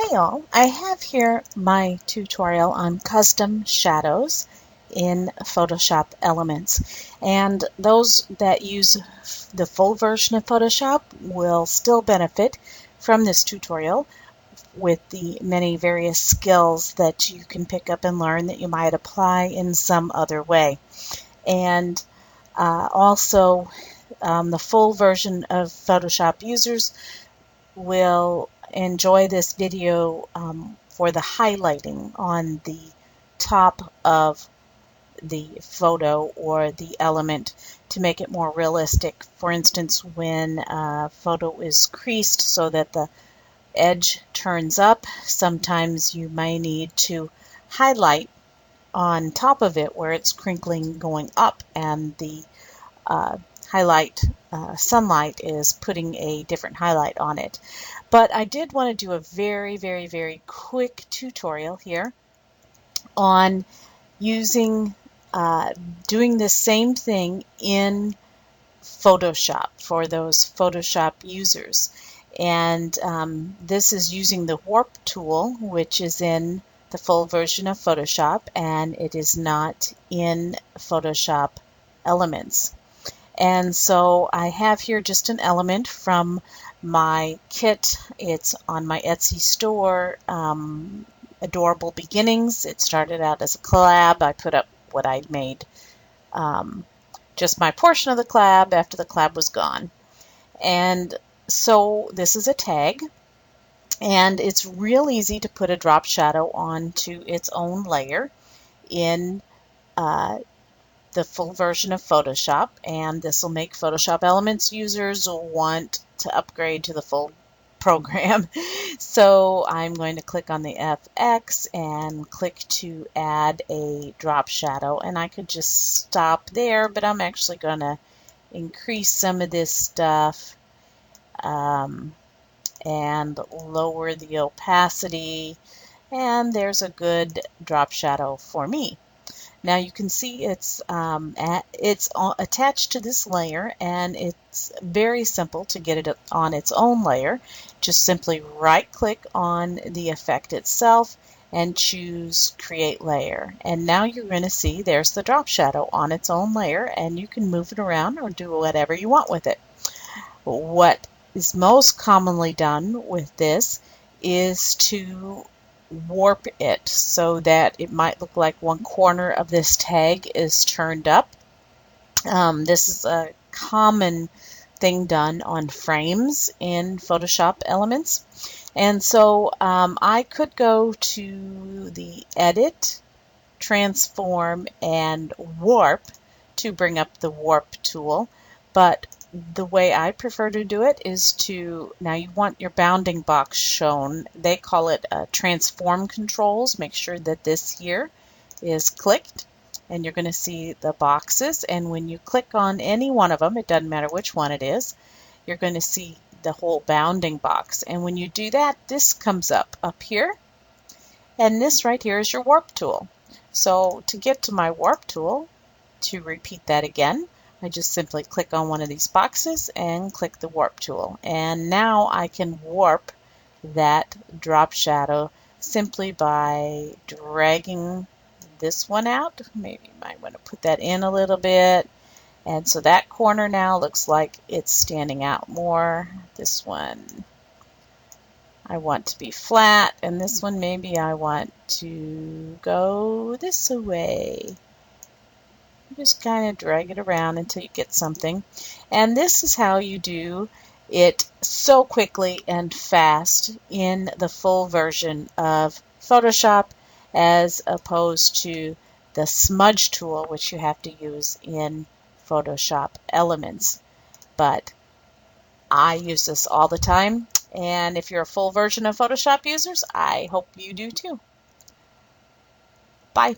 Hey all, I have here my tutorial on custom shadows in Photoshop Elements, and those that use the full version of Photoshop will still benefit from this tutorial with the many various skills that you can pick up and learn that you might apply in some other way. And also the full version of Photoshop users will enjoy this video for the highlighting on the top of the photo or the element to make it more realistic. For instance, when a photo is creased so that the edge turns up, sometimes you may need to highlight on top of it where it's crinkling going up, and the sunlight is putting a different highlight on it. But I did want to do a very quick tutorial here on using doing the same thing in Photoshop for those Photoshop users. And this is using the warp tool, which is in the full version of Photoshop, and it is not in Photoshop Elements. And so I have here just an element from my kit. It's on my Etsy store, Adorable Beginnings. It started out as a collab. I put up what I'd made, just my portion of the collab after the collab was gone. And so this is a tag, and it's real easy to put a drop shadow onto its own layer in the full version of Photoshop, and this will make Photoshop Elements users want to upgrade to the full program. So I'm going to click on the FX and click to add a drop shadow, and I could just stop there, but I'm actually going to increase some of this stuff and lower the opacity, and there's a good drop shadow for me. Now you can see it's attached to this layer, and it's very simple to get it on its own layer. Just simply right click on the effect itself and choose Create Layer. And now you're going to see there's the drop shadow on its own layer, and you can move it around or do whatever you want with it. What is most commonly done with this is to warp it so that it might look like one corner of this tag is turned up. This is a common thing done on frames in Photoshop Elements. And so I could go to the Edit, Transform, and Warp to bring up the Warp tool, but the way I prefer to do it is to, now you want your bounding box shown. They call it transform controls. Make sure that this here is clicked, and you're going to see the boxes, and when you click on any one of them, it doesn't matter which one it is, you're going to see the whole bounding box. And when you do that, this comes up here, and this right here is your warp tool. So to get to my warp tool, to repeat that again, I just simply click on one of these boxes and click the warp tool. And now I can warp that drop shadow simply by dragging this one out. Maybe you might want to put that in a little bit. And so that corner now looks like it's standing out more. This one I want to be flat, and this one maybe I want to go this way. Just kind of drag it around until you get something. And this is how you do it so quickly and fast in the full version of Photoshop, as opposed to the smudge tool, which you have to use in Photoshop Elements. But I use this all the time, and if you're a full version of Photoshop users, I hope you do too. Bye.